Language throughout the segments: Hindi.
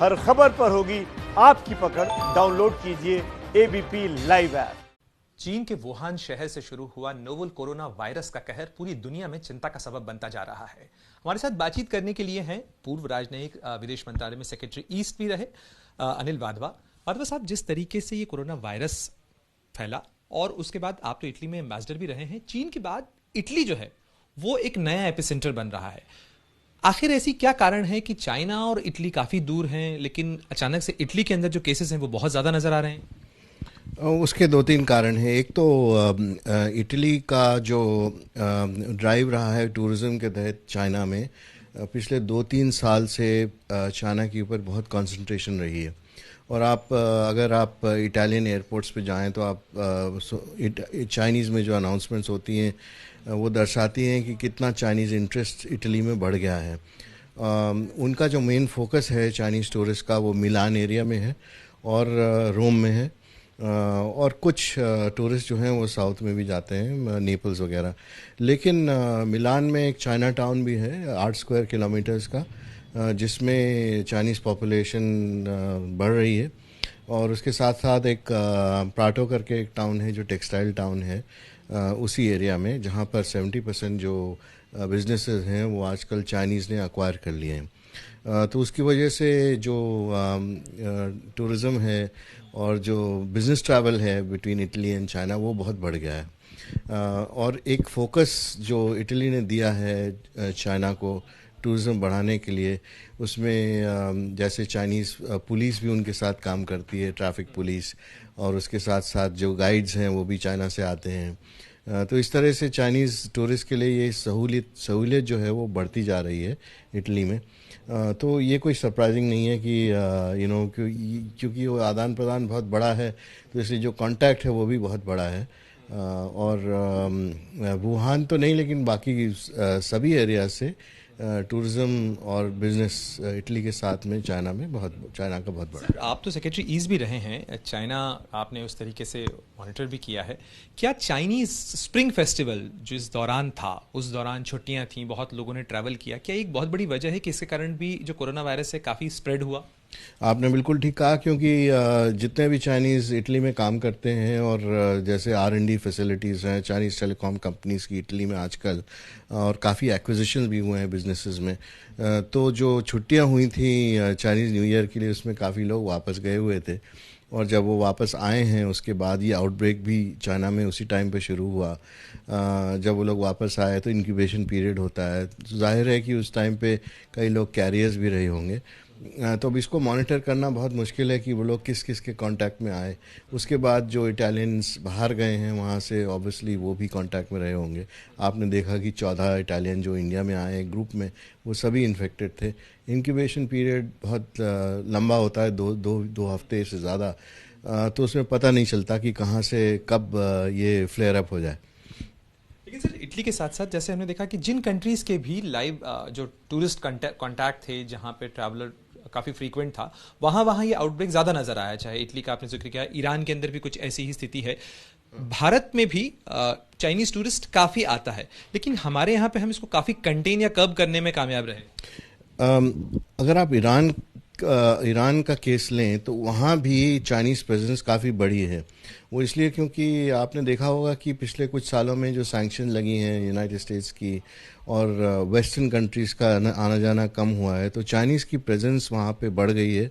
हर खबर पर होगी आपकी पकड़। डाउनलोड कीजिए एबीपी लाइव ऐप। चीन के वुहान शहर से शुरू हुआ नोवल कोरोना वायरस का कहर पूरी दुनिया में चिंता का सबब बनता जा रहा है। हमारे साथ बातचीत करने के लिए हैं पूर्व राजनयिक विदेश मंत्रालय में सेक्रेटरी ईस्ट भी रहे अनिल वाधवा। वाधवा साहब, जिस तरीके से ये कोरोना वायरस फैला और उसके बाद आप तो इटली में एम्बेसडर भी रहे हैं, चीन के बाद इटली जो है वो एक नया एपिसेंटर बन रहा है। आखिर ऐसी क्या कारण है कि चाइना और इटली काफी दूर हैं, लेकिन अचानक से इटली के अंदर जो केसेस हैं वो बहुत ज्यादा नजर आ रहे हैं? उसके दो तीन कारण हैं। एक तो इटली का जो ड्राइव रहा है टूरिज्म के तहत चाइना में, पिछले 2-3 साल से चाइना के ऊपर बहुत कंसंट्रेशन रही है। और अगर आप इटालियन एयरपोर्ट्स पे जाएं तो आप चाइनीज़ में जो अनाउंसमेंट्स होती हैं वो दर्शाती हैं कि कितना चाइनीज़ इंटरेस्ट इटली में बढ़ गया है। उनका जो मेन फोकस है चाइनीज़ टूरिस्ट का वो मिलान एरिया में है और रोम में है, और कुछ टूरिस्ट जो हैं वो साउथ में भी जाते हैं, नेपल्स वगैरह। लेकिन मिलान में एक चाइना टाउन भी है 8 स्क्वायर किलोमीटर्स का, जिसमें चाइनीज़ पॉपुलेशन बढ़ रही है। और उसके साथ साथ एक प्राटो करके एक टाउन है जो टेक्सटाइल टाउन है उसी एरिया में, जहाँ पर 70% जो बिजनेसेस हैं वो आजकल चाइनीज़ ने अक्वायर कर लिए हैं। तो उसकी वजह से जो टूरिज़्म है और जो बिज़नेस ट्रैवल है बिटवीन इटली एंड चाइना वो बहुत बढ़ गया है। और एक फोकस जो इटली ने दिया है चाइना को टूरिज़्म बढ़ाने के लिए, उसमें जैसे चाइनीज़ पुलिस भी उनके साथ काम करती है, ट्रैफिक पुलिस, और उसके साथ साथ जो गाइड्स हैं वो भी चाइना से आते हैं। तो इस तरह से चाइनीज़ टूरिस्ट के लिए ये सहूलियत जो है वो बढ़ती जा रही है इटली में। तो ये कोई सरप्राइजिंग नहीं है कि क्योंकि वो आदान प्रदान बहुत बड़ा है, तो इसलिए जो कांटेक्ट है वो भी बहुत बड़ा है। और वुहान तो नहीं, लेकिन बाकी सभी एरिया से टूरिज्म और बिजनेस इटली के साथ में चाइना का बहुत बड़ा। आप तो सेक्रेटरी ईस्ट भी रहे हैं, चाइना आपने उस तरीके से मॉनिटर भी किया है। क्या चाइनीज स्प्रिंग फेस्टिवल जिस दौरान था, उस दौरान छुट्टियां थीं, बहुत लोगों ने ट्रैवल किया, क्या एक बहुत बड़ी वजह है कि इसके कारण भी जो कोरोना वायरस है काफ़ी स्प्रेड हुआ? आपने बिल्कुल ठीक कहा, क्योंकि जितने भी चाइनीज़ इटली में काम करते हैं और जैसे R&D फैसिलिटीज़ हैं चाइनीज़ टेलीकॉम कंपनीज़ की इटली में आजकल, और काफ़ी एक्विजिशंस भी हुए हैं बिजनेसेस में। तो जो छुट्टियां हुई थी चाइनीज़ न्यू ईयर के लिए, उसमें काफ़ी लोग वापस गए हुए थे। और जब वो वापस आए हैं उसके बाद ये आउटब्रेक भी चाइना में उसी टाइम पे शुरू हुआ। जब वो लोग वापस आए तो इंक्यूबेशन पीरियड होता है, तो जाहिर है कि उस टाइम पे कई लोग कैरियर्स भी रहे होंगे। तो अब इसको मॉनिटर करना बहुत मुश्किल है कि वो लोग किस किस के कांटेक्ट में आए। उसके बाद जो इटालियंस बाहर गए हैं वहाँ से ऑब्वियसली वो भी कांटेक्ट में रहे होंगे। आपने देखा कि 14 इटालियन जो इंडिया में आए ग्रुप में, वो सभी इन्फेक्टेड थे। इंक्यूबेशन पीरियड बहुत लंबा होता है, दो हफ्ते से ज़्यादा। तो उसमें पता नहीं चलता कि कहाँ से कब ये फ्लेयर अप हो जाए। लेकिन सर, इटली के साथ साथ जैसे हमने देखा कि जिन कंट्रीज़ के भी लाइव जो टूरिस्ट कॉन्टैक्ट थे, जहाँ पे ट्रैवलर काफ़ी फ्रीक्वेंट था, वहाँ ये आउटब्रेक ज़्यादा नज़र आया। चाहे इटली का आपने जिक्र किया, ईरान के अंदर भी कुछ ऐसी ही स्थिति है। भारत में भी चाइनीज़ टूरिस्ट काफ़ी आता है, लेकिन हमारे यहाँ पे हम इसको काफ़ी कंटेन या कर्ब करने में कामयाब रहे। अगर आप ईरान का केस लें तो वहाँ भी चाइनीज़ प्रेजेंस काफ़ी बड़ी है। वो इसलिए क्योंकि आपने देखा होगा कि पिछले कुछ सालों में जो सैंक्शन लगी हैं यूनाइटेड स्टेट्स की और वेस्टर्न कंट्रीज़ का आना जाना कम हुआ है, तो चाइनीज़ की प्रेजेंस वहाँ पे बढ़ गई है।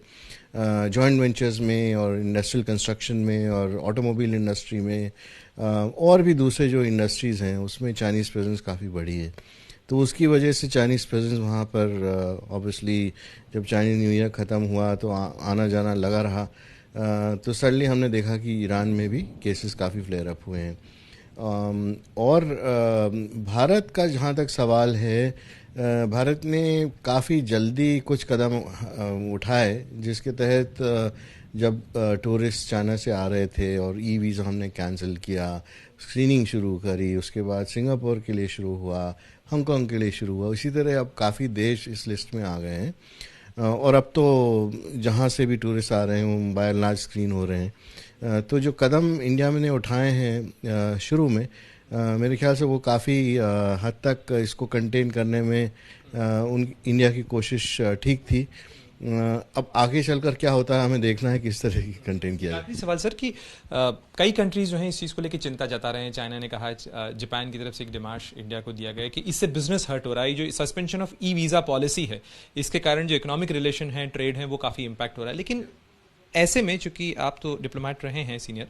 जॉइंट वेंचर्स में और इंडस्ट्रियल कंस्ट्रक्शन में और ऑटोमोबाइल इंडस्ट्री में और भी दूसरे जो इंडस्ट्रीज़ हैं उसमें चाइनीज़ प्रेजेंस काफ़ी बढ़ी है। तो उसकी वजह से चाइनीज़ प्रेजेंस वहाँ पर ऑब्वियसली जब चाइनीज़ न्यू ईयर ख़त्म हुआ तो आना जाना लगा रहा। तो सडनली हमने देखा कि ईरान में भी केसेस काफ़ी फ्लेयर अप हुए हैं। और भारत का जहाँ तक सवाल है, भारत ने काफ़ी जल्दी कुछ कदम उठाए, जिसके तहत जब टूरिस्ट चाइना से आ रहे थे और ई वीज़ा हमने कैंसिल किया, स्क्रीनिंग शुरू करी, उसके बाद सिंगापुर के लिए शुरू हुआ, हांगकांग के लिए शुरू हुआ। इसी तरह अब काफ़ी देश इस लिस्ट में आ गए हैं। और अब तो जहाँ से भी टूरिस्ट आ रहे हैं वो बाय एंड लार्ज स्क्रीन हो रहे हैं। तो जो कदम इंडिया में ने उठाए हैं शुरू में, मेरे ख्याल से वो काफ़ी हद तक इसको कंटेन करने में इंडिया की कोशिश ठीक थी। अब आगे चलकर क्या होता है हमें देखना है, किस तरह की कंटेंट किया जाए। आखिरी सवाल सर कि कई कंट्रीज जो हैं इस चीज़ को लेकर चिंता जता रहे हैं। चाइना ने कहा, जापान की तरफ से एक डिमांड इंडिया को दिया गया कि इससे बिजनेस हर्ट हो रहा है। जो suspension of e visa policy है, इसके कारण जो इकोनॉमिक रिलेशन है, ट्रेड है, वो काफ़ी इम्पैक्ट हो रहा है। लेकिन ऐसे में चूंकि आप तो डिप्लोमेट रहे हैं सीनियर,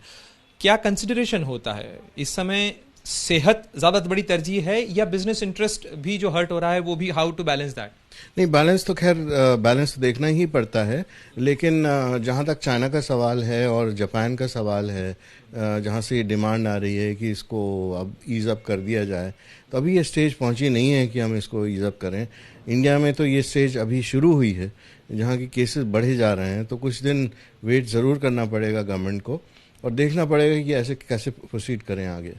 क्या कंसिडरेशन होता है इस समय? सेहत ज़्यादा बड़ी तरजीह है या बिजनेस इंटरेस्ट भी जो हर्ट हो रहा है वो भी? How to balance that? नहीं, बैलेंस तो खैर बैलेंस तो देखना ही पड़ता है, लेकिन जहाँ तक चाइना का सवाल है और जापान का सवाल है, जहाँ से ये डिमांड आ रही है कि इसको अब ईज़ अप कर दिया जाए, तो अभी ये स्टेज पहुँची नहीं है कि हम इसको ईज़ अप करें। इंडिया में तो ये स्टेज अभी शुरू हुई है, जहाँ की केसेस बढ़े जा रहे हैं, तो कुछ दिन वेट ज़रूर करना पड़ेगा गवर्नमेंट को और देखना पड़ेगा कि ऐसे कैसे प्रोसीड करें आगे।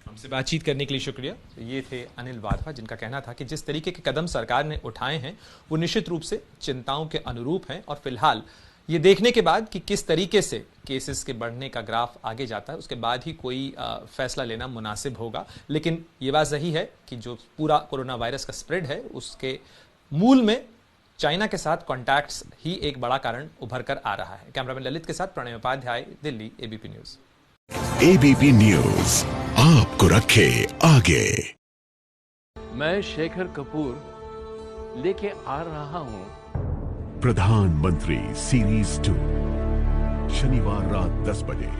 हमसे बातचीत करने के लिए शुक्रिया। ये थे अनिल वाधवा, जिनका कहना था कि जिस तरीके के कदम सरकार ने उठाए हैं वो निश्चित रूप से चिंताओं के अनुरूप हैं और फिलहाल ये देखने के बाद कि किस तरीके से केसेस के बढ़ने का ग्राफ आगे जाता है, उसके बाद ही कोई फैसला लेना मुनासिब होगा। लेकिन ये बात सही है कि जो पूरा कोरोना वायरस का स्प्रेड है उसके मूल में चाइना के साथ कॉन्टैक्ट्स ही एक बड़ा कारण उभर कर आ रहा है। कैमरामैन ललित के साथ Pranay Upadhyay, Delhi, ABP news. ABP news आपको रखे आगे। मैं शेखर कपूर लेके आ रहा हूं प्रधानमंत्री सीरीज 2 शनिवार रात 10 बजे।